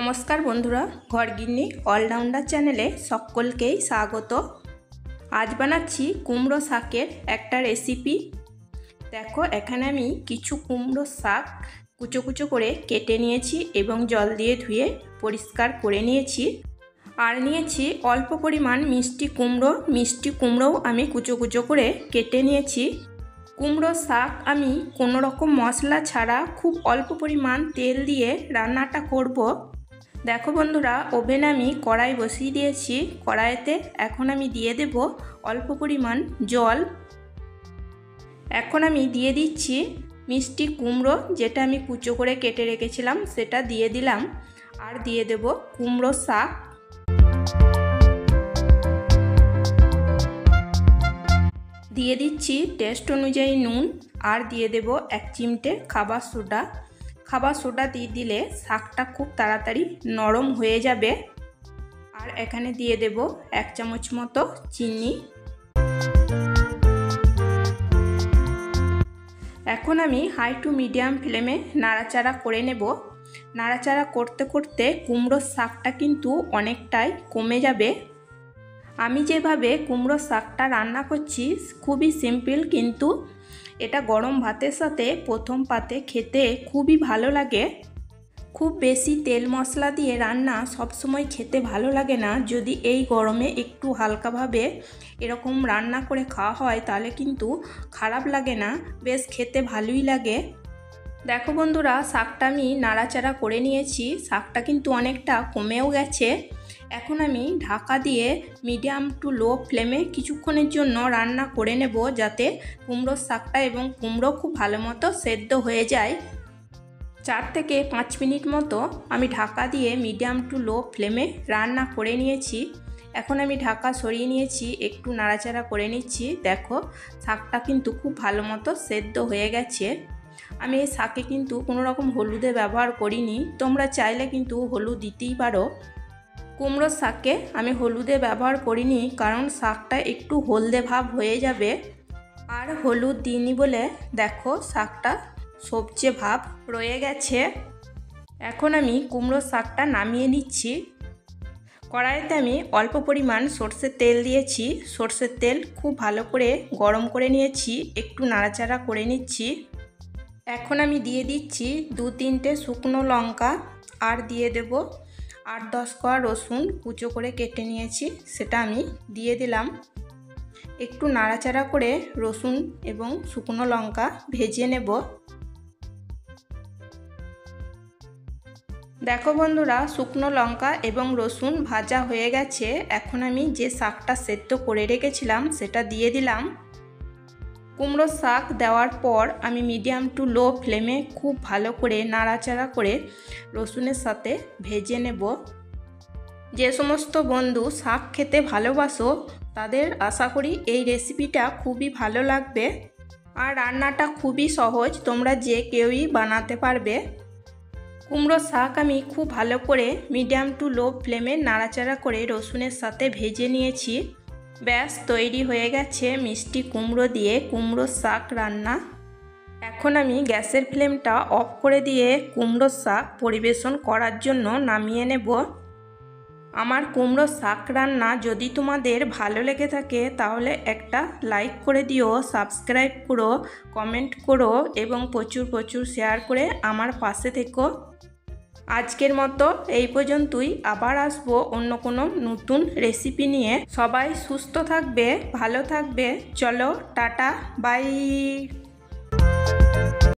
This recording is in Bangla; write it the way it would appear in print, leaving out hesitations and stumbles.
नमस्कार बंधुरा घरगिन्नी अलराउंडार चैनेले सकलकेई स्वागत। आज बानाচ্ছি কুমড়ো শাকের একটা রেসিপি। দেখো এখানে আমি কিছু কুমড়ো শাক কুচো কুচো করে কেটে নিয়েছি এবং জল দিয়ে ধুয়ে পরিষ্কার করে নিয়েছি। আর নিয়েছি অল্প পরিমাণ মিষ্টি কুমড়োও আমি কুচো কুচো করে কেটে নিয়েছি। কুমড়ো শাক আমি কোনো রকম মশলা ছাড়া খুব অল্প পরিমাণ তেল দিয়ে রান্নাটা করব। देखो बंधुरा ओभेन आमी कड़ाई बसिए दिएछि। कड़ाईते एखन आमी दिए देब अल्प परिमाण जल। एखन आमी दिए दिচ্ছি मिष्टि कुमड़ो जेटा आमी कुचो करे केटे रेखेछिलाम सेटा दिए दिलाम। आर दिए देब कुमड़ो शाक। दिए दिচ্ছি टेस्ट अनुयायी नून। आर दिए देब एक चिमटे खाबार सोडा। खाबार सोडा दिए दिले शाकटा खूब ताड़ाताड़ी नरम हो जाबे। और एखाने दिए देब एक चामच मतो चीनी। एखन आमी हाई टू मीडियम फ्लेमे नाड़ाचाड़ा करे नेब। नाड़ाचाड़ा करते करते कुमड़ोर शाकटा किन्तु अनेकटाई कमे जाबे। आमी जेभावे कुमड़ोर शाकटा रान्ना करछि खूबई सिम्पल, किन्तु এটা গরম ভাতের সাথে প্রথম পাতে খেতে খুবই ভালো লাগে। খুব বেশি তেল মশলা দিয়ে রান্না সব সময় খেতে ভালো লাগে না। যদি এই গরমে একটু হালকাভাবে এরকম রান্না করে খাওয়া হয় তাহলে কিন্তু খারাপ লাগে না, বেশ খেতে ভালোই লাগে। দেখো বন্ধুরা শাকটা আমি নাড়াচাড়া করে নিয়েছি। শাকটা কিন্তু অনেকটা কমেও গেছে। এখন আমি ঢাকা দিয়ে মিডিয়াম টু লো ফ্লেমে কিছুক্ষণের জন্য রান্না করে নেব, যাতে কুমড়োর শাকটা এবং কুমড়ো খুব ভালো মতো সেদ্ধ হয়ে যায়। 4 থেকে 5 মিনিট মতো আমি ঢাকা দিয়ে মিডিয়াম টু লো ফ্লেমে রান্না করে নিয়েছি। এখন আমি ঢাকা সরিয়ে নিয়েছি, একটু নাড়াচাড়া করে নিচ্ছি। দেখো শাকটা কিন্তু খুব ভালো মতো সেদ্ধ হয়ে গেছে। আমি এই শাকে কিন্তু কোনো রকম হলুদের ব্যবহার করিনি, তোমরা চাইলে কিন্তু হলুদ দিতেই পারো। কুমড়োর শাকে আমি হলুদে ব্যবহার করিনি, কারণ শাকটা একটু হলদে ভাব হয়ে যাবে। আর হলুদ দিইনি বলে দেখো শাকটা সবজে ভাব রয়ে গেছে। এখন আমি কুমড়োর শাকটা নামিয়ে নিচ্ছি। কড়াইতে আমি অল্প পরিমাণ সরষের তেল দিয়েছি। সরষের তেল খুব ভালো করে গরম করে নিয়েছি, একটু নাড়াচাড়া করে নিচ্ছি। এখন আমি দিয়ে দিচ্ছি 2-3টে শুকনো লঙ্কা। আর দিয়ে দেব 8-10 কোয়া রসুন কুচো করে কেটে নিয়েছি, সেটা আমি দিয়ে দিলাম। একটু নাড়াচাড়া করে রসুন এবং শুকনো লঙ্কা ভেজে নেব। দেখো বন্ধুরা শুকনো লঙ্কা এবং রসুন ভাজা হয়ে গেছে। এখন আমি যে শাকটা সেদ্ধ করে রেখেছিলাম সেটা দিয়ে দিলাম। কুমড়ো শাক দেওয়ার পর আমি মিডিয়াম টু লো ফ্লেমে খুব ভালো করে নাড়াচাড়া করে রসুনের সাথে ভেজে নেব। যে সমস্ত বন্ধু শাক খেতে ভালোবাসো তাদের আশা করি এই রেসিপিটা খুবই ভালো লাগবে। আর রান্নাটা খুবই সহজ, তোমরা যে কেউই বানাতে পারবে। কুমড়ো শাক আমি খুব ভালো করে মিডিয়াম টু লো ফ্লেমে নাড়াচাড়া করে রসুনের সাথে ভেজে নিয়েছি। ব্যাস তৈরি হয়ে গেছে মিষ্টি কুমড়ো দিয়ে কুমড়ো শাক রান্না। এখন আমি গ্যাসের ফ্লেমটা অফ করে দিয়ে কুমড়ো শাক পরিবেশন করার জন্য নামিয়ে নেব। আমার কুমড়ো শাক রান্না যদি তোমাদের ভালো লেগে থাকে তাহলে একটা লাইক করে দিও, সাবস্ক্রাইব করো, কমেন্ট করো এবং প্রচুর প্রচুর শেয়ার করে আমার পাশে থেকো। আজকের মতো এই পর্যন্তই। আবার আসবো অন্য কোনো নতুন রেসিপি নিয়ে। সবাই সুস্থ থাকবে, ভালো থাকবে। চলো টাটা, বাই।